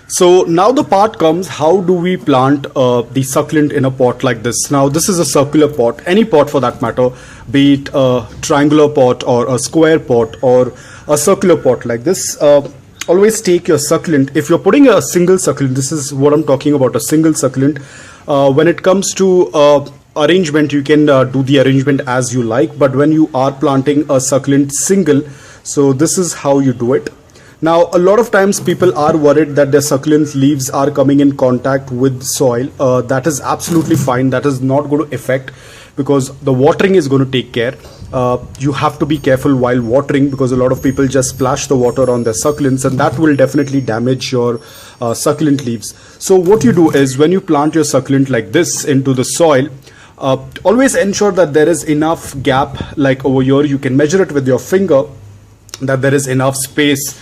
So now the part comes, how do we plant the succulent in a pot like this? Now this is a circular pot, any pot for that matter, be it a triangular pot or a square pot or a circular pot like this. Always take your succulent. If you're putting a single succulent, this is what I'm talking about, a single succulent. When it comes to arrangement, you can do the arrangement as you like, but when you are planting a succulent single, so this is how you do it. Now, a lot of times people are worried that their succulent leaves are coming in contact with soil. That is absolutely fine. That is not going to affect, because the watering is going to take care. You have to be careful while watering, because a lot of people just splash the water on their succulents, and that will definitely damage your succulent leaves. So what you do is, when you plant your succulent like this into the soil, always ensure that there is enough gap, like over here. You can measure it with your finger, that there is enough space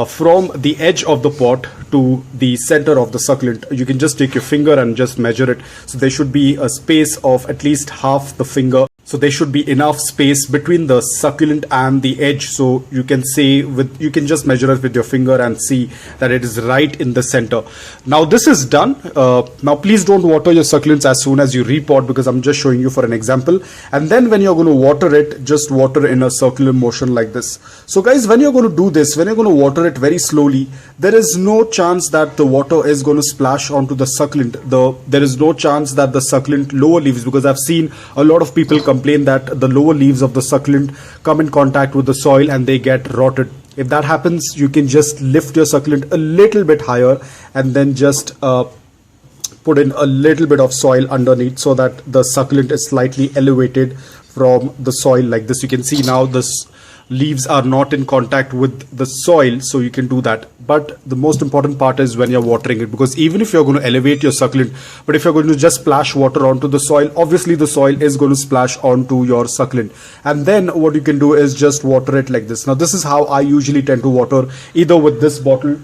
from the edge of the pot to the center of the succulent. You can just take your finger and just measure it. So there should be a space of at least half the finger. So there should be enough space between the succulent and the edge. So you can say you can just measure it with your finger and see that it is right in the center. Now this is done. Now please don't water your succulents as soon as you repot, because I'm just showing you for an example. And then when you're going to water it, just water in a circular motion like this. So guys, when you're going to do this, when you're going to water it very slowly, there is no chance that the water is going to splash onto the succulent. There is no chance that the succulent lower leaves, because I've seen a lot of people complain that the lower leaves of the succulent come in contact with the soil and they get rotted. If that happens, you can just lift your succulent a little bit higher and then just put in a little bit of soil underneath, so that the succulent is slightly elevated from the soil like this. You can see now this leaves are not in contact with the soil, so you can do that. But the most important part is when you're watering it, because even if you're going to elevate your succulent, but if you're going to just splash water onto the soil, obviously the soil is going to splash onto your succulent. And then what you can do is just water it like this. Now this is how I usually tend to water, either with this bottle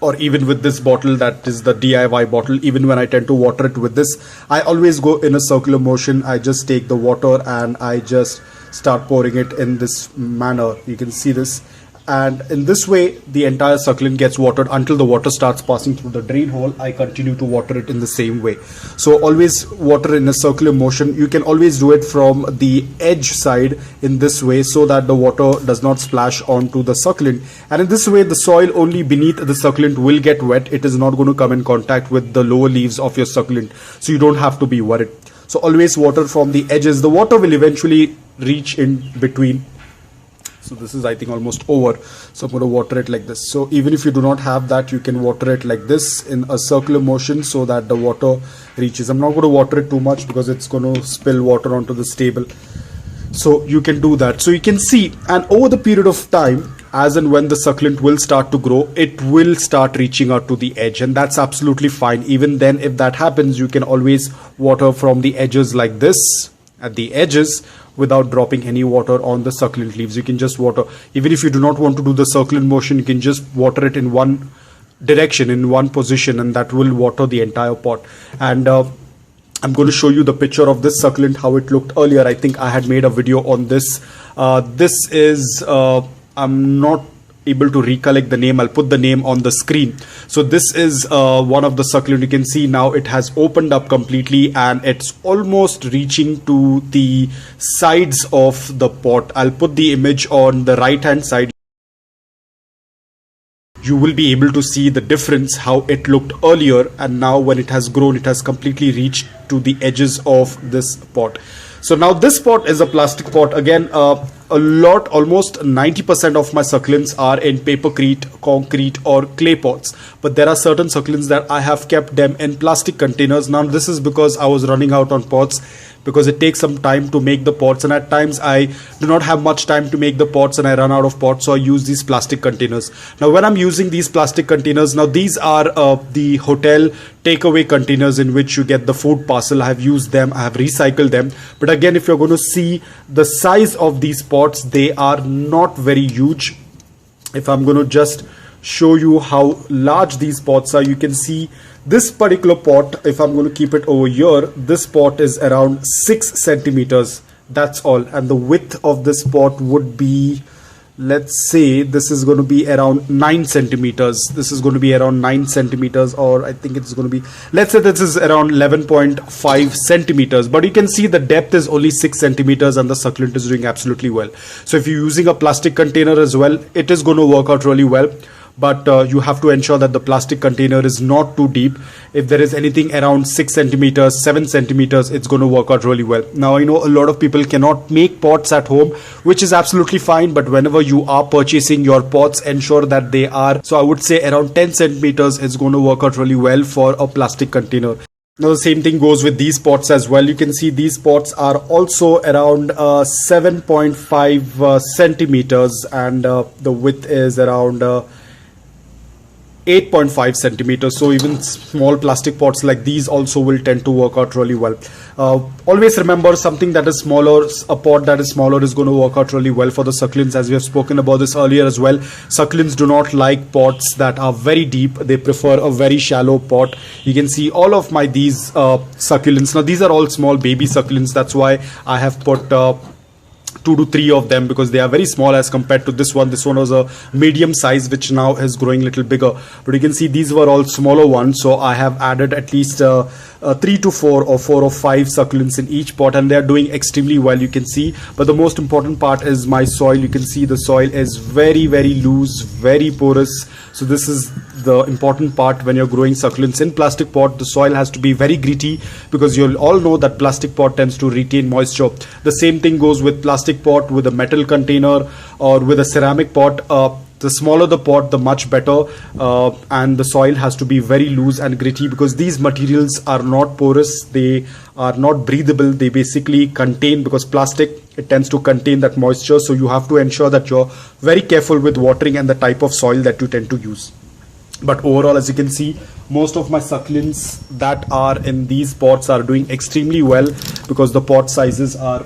or even with this bottle, that is the DIY bottle. Even when I tend to water it with this, I always go in a circular motion. I just take the water and I just start pouring it in this manner. You can see this, and in this way the entire succulent gets watered until the water starts passing through the drain hole. I continue to water it in the same way. So always water in a circular motion. You can always do it from the edge side in this way, so that the water does not splash onto the succulent, and in this way the soil only beneath the succulent will get wet. It is not going to come in contact with the lower leaves of your succulent, so you don't have to be worried. So always water from the edges. The water will eventually reach in between. So this is, I think, almost over. So I'm going to water it like this. So even if you do not have that, you can water it like this in a circular motion, so that the water reaches. I'm not going to water it too much, because it's going to spill water onto this table. So you can do that. So you can see, and over the period of time, as and when the succulent will start to grow, it will start reaching out to the edge, and that's absolutely fine. Even then, if that happens, you can always water from the edges like this, at the edges, without dropping any water on the succulent leaves. You can just water. Even if you do not want to do the circular motion, you can just water it in one direction, in one position, and that will water the entire pot. And I'm going to show you the picture of this succulent, how it looked earlier. I think I had made a video on this. This is I'm not able to recollect the name. I'll put the name on the screen. So this is one of the succulent. You can see now it has opened up completely, and it's almost reaching to the sides of the pot. I'll put the image on the right hand side. You will be able to see the difference, how it looked earlier, and now when it has grown, it has completely reached to the edges of this pot. So now this pot is a plastic pot. Again, almost 90% of my succulents are in papercrete, concrete or clay pots. But there are certain succulents that I have kept them in plastic containers. Now this is because I was running out on pots, because it takes some time to make the pots, and at times I do not have much time to make the pots and I run out of pots, so I use these plastic containers. Now when I'm using these plastic containers, now these are the hotel takeaway containers in which you get the food parcel. I have used them, I have recycled them. But again, if you're going to see the size of these pots, they are not very huge. If I'm going to just show you how large these pots are, you can see this particular pot. If I'm going to keep it over here, this pot is around 6 centimeters. That's all. And the width of this pot would be let's say this is going to be around 9 centimeters. This is going to be around 9 centimeters, or I think it's going to be, let's say this is around 11.5 centimeters. But you can see the depth is only 6 centimeters and the succulent is doing absolutely well. So if you're using a plastic container as well, it is going to work out really well. But you have to ensure that the plastic container is not too deep. If there is anything around 6 centimeters, 7 centimeters, it's going to work out really well. Now, I know a lot of people cannot make pots at home, which is absolutely fine. But whenever you are purchasing your pots, ensure that they are, so I would say around 10 centimeters, it's going to work out really well for a plastic container. Now the same thing goes with these pots as well. You can see these pots are also around 7.5 centimeters, and the width is around 8.5 centimeters. So even small plastic pots like these also will tend to work out really well. Always remember, something that is smaller, a pot that is smaller is going to work out really well for the succulents, as we have spoken about this earlier as well. Succulents do not like pots that are very deep. They prefer a very shallow pot. You can see all of these succulents. Now these are all small baby succulents. That's why I have put 2 to 3 of them, because they are very small as compared to this one. This one was a medium size, which now is growing a little bigger. But you can see these were all smaller ones. So I have added at least 3 to 4 or 4 or 5 succulents in each pot, and they are doing extremely well, you can see. But the most important part is my soil. You can see the soil is very, very loose, very porous. So this is the important part when you're growing succulents in plastic pot. The soil has to be very gritty, because you'll all know that plastic pot tends to retain moisture. The same thing goes with plastic pot, with a metal container, or with a ceramic pot. The smaller the pot, the much better, and the soil has to be very loose and gritty, because these materials are not porous, they are not breathable. They basically contain, because plastic, it tends to contain that moisture. So you have to ensure that you're very careful with watering and the type of soil that you tend to use. But overall, as you can see, most of my succulents that are in these pots are doing extremely well, because the pot sizes are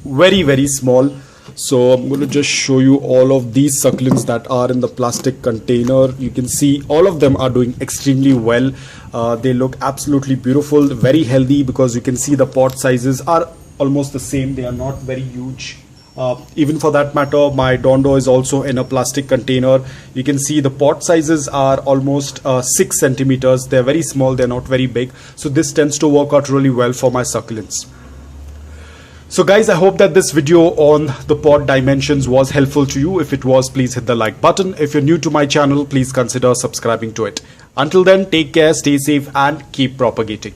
very, very small. So I'm going to just show you all of these succulents that are in the plastic container. You can see all of them are doing extremely well. They look absolutely beautiful, very healthy, because you can see the pot sizes are almost the same. They are not very huge. Even for that matter, my Dondo is also in a plastic container. You can see the pot sizes are almost 6 centimeters. They're very small, they're not very big. So this tends to work out really well for my succulents. So guys, I hope that this video on the pot dimensions was helpful to you. If it was, please hit the like button. If you're new to my channel, please consider subscribing to it. Until then, take care, stay safe, and keep propagating.